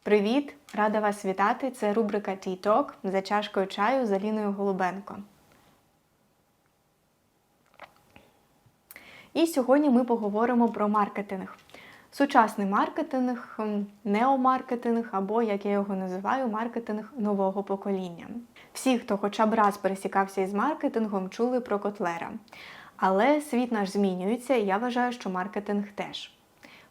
Привіт! Рада вас вітати! Це рубрика Tea Talk за чашкою чаю з Аліною Голубенко. І сьогодні ми поговоримо про маркетинг. Сучасний маркетинг, неомаркетинг або, як я його називаю, маркетинг нового покоління. Всі, хто хоча б раз пересікався із маркетингом, чули про Котлера. Але світ наш змінюється, і я вважаю, що маркетинг теж.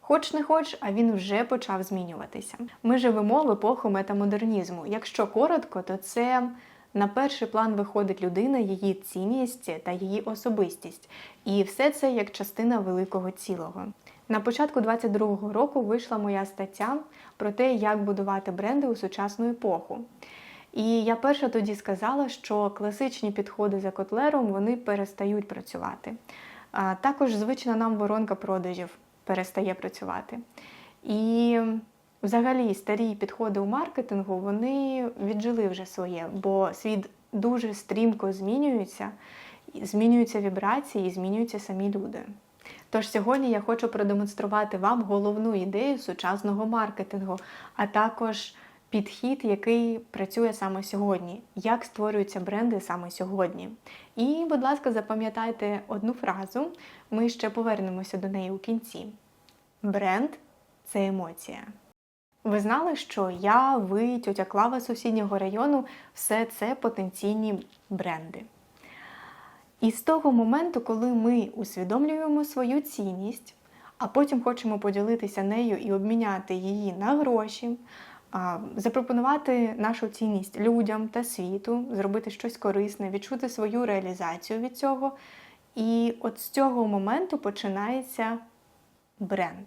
Хоч не хоч, а він вже почав змінюватися. Ми живемо в епоху метамодернізму. Якщо коротко, то це на перший план виходить людина, її цінність та її особистість. І все це як частина великого цілого. На початку 22-го року вийшла моя стаття про те, як будувати бренди у сучасну епоху. І я перша тоді сказала, що класичні підходи за Котлером, вони перестають працювати. Також звична нам воронка продажів перестає працювати. І взагалі старі підходи у маркетингу, вони віджили вже своє, бо світ дуже стрімко змінюються вібрації і змінюються самі люди. Тож сьогодні я хочу продемонструвати вам головну ідею сучасного маркетингу, а також підхід, який працює саме сьогодні, як створюються бренди саме сьогодні. І, будь ласка, запам'ятайте одну фразу, ми ще повернемося до неї у кінці. Бренд – це емоція. Ви знали, що я, ви, тьотя Клава з сусіднього району – все це потенційні бренди. І з того моменту, коли ми усвідомлюємо свою цінність, а потім хочемо поділитися нею і обміняти її на гроші, запропонувати нашу цінність людям та світу, зробити щось корисне, відчути свою реалізацію від цього. І от з цього моменту починається бренд.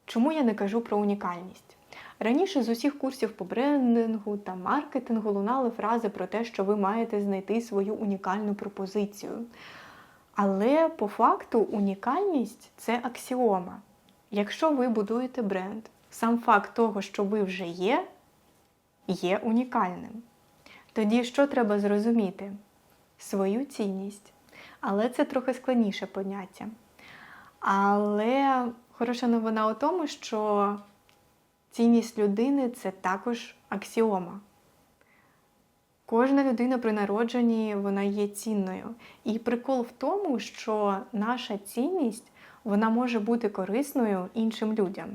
Чому я не кажу про унікальність? Раніше з усіх курсів по брендингу та маркетингу лунали фрази про те, що ви маєте знайти свою унікальну пропозицію. Але по факту унікальність – це аксіома. Якщо ви будуєте бренд, сам факт того, що ви вже є унікальним. Тоді що треба зрозуміти? Свою цінність. Але це трохи складніше поняття. Але хороша новина у тому, що цінність людини – це також аксіома. Кожна людина при народженні, вона є цінною. І прикол в тому, що наша цінність, вона може бути корисною іншим людям.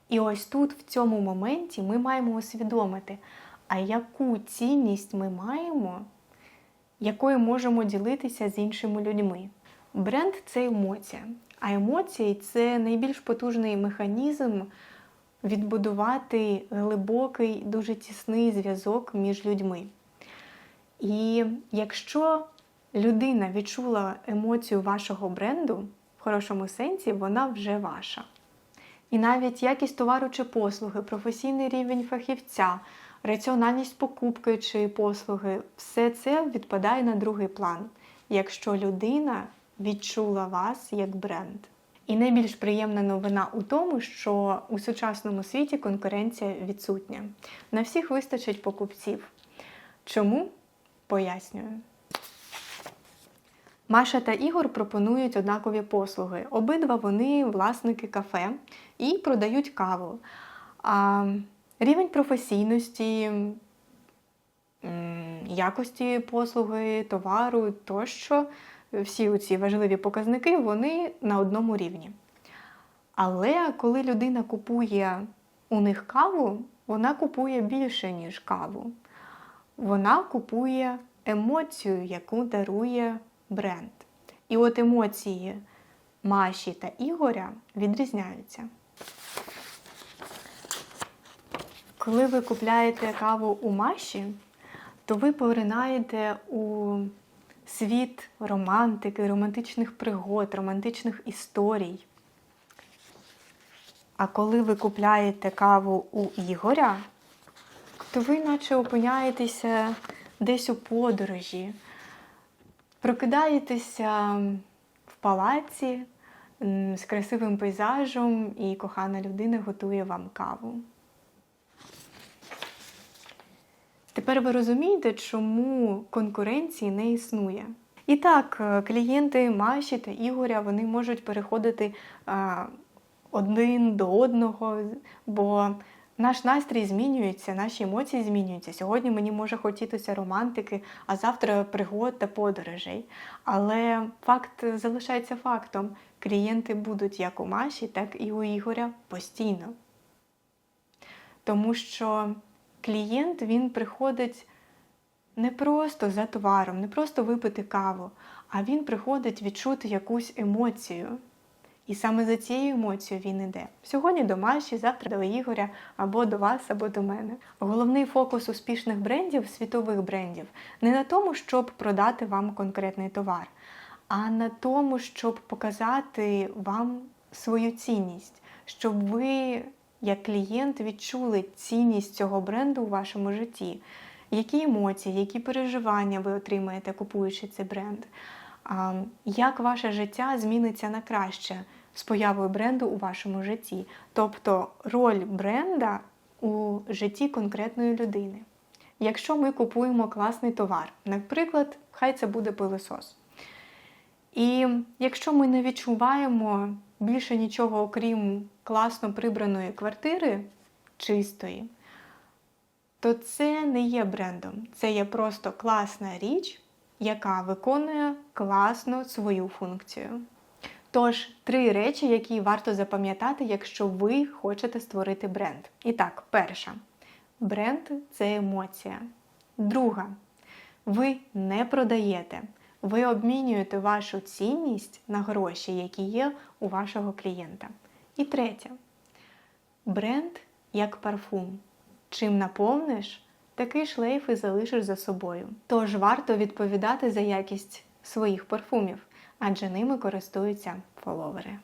І ось тут, в цьому моменті, ми маємо усвідомити, а яку цінність ми маємо, якою можемо ділитися з іншими людьми. Бренд – це емоція. А емоції – це найбільш потужний механізм відбудувати глибокий, дуже тісний зв'язок між людьми. І якщо людина відчула емоцію вашого бренду, в хорошому сенсі, вона вже ваша. І навіть якість товару чи послуги, професійний рівень фахівця, раціональність покупки чи послуги – все це відпадає на другий план, якщо людина відчула вас як бренд. І найбільш приємна новина у тому, що у сучасному світі конкуренція відсутня. На всіх вистачить покупців. Чому? Пояснюю. Маша та Ігор пропонують однакові послуги. Обидва вони власники кафе і продають каву. Рівень професійності, якості послуги, товару тощо, всі ці важливі показники, вони на одному рівні. Але коли людина купує у них каву, вона купує більше, ніж каву. Вона купує емоцію, яку дарує бренд. І от емоції Маші та Ігоря відрізняються. Коли ви купляєте каву у Маші, то ви поринаєте у світ романтики, романтичних пригод, романтичних історій. А коли ви купляєте каву у Ігоря, то ви наче опиняєтеся десь у подорожі, прокидаєтеся в палаці з красивим пейзажем, і кохана людина готує вам каву. Тепер ви розумієте, чому конкуренції не існує. І так, клієнти Маші та Ігоря, вони можуть переходити один до одного, бо Наш настрій змінюється, наші емоції змінюються. Сьогодні мені може хотітися романтики, а завтра пригод та подорожей. Але факт залишається фактом. Клієнти будуть як у Маші, так і у Ігоря постійно. Тому що клієнт, він приходить не просто за товаром, не просто випити каву, а він приходить відчути якусь емоцію. І саме за цією емоцією він іде. Сьогодні до Маші, завтра до Ігоря, або до вас, або до мене. Головний фокус успішних брендів, світових брендів, не на тому, щоб продати вам конкретний товар, а на тому, щоб показати вам свою цінність, щоб ви, як клієнт, відчули цінність цього бренду у вашому житті. Які емоції, які переживання ви отримаєте, купуючи цей бренд. Як ваше життя зміниться на краще з появою бренду у вашому житті. Тобто роль бренда у житті конкретної людини. Якщо ми купуємо класний товар, наприклад, хай це буде пилосос. І якщо ми не відчуваємо більше нічого, окрім класно прибраної квартири, чистої, то це не є брендом. Це є просто класна річ, яка виконує класно свою функцію. Тож, 3 речі, які варто запам'ятати, якщо ви хочете створити бренд. І так, перша. Бренд – це емоція. Друга. Ви не продаєте. Ви обмінюєте вашу цінність на гроші, які є у вашого клієнта. І третє. Бренд як парфум. Чим наповниш, такий шлейф і залишиш за собою. Тож варто відповідати за якість своїх парфумів, адже ними користуються фоловери.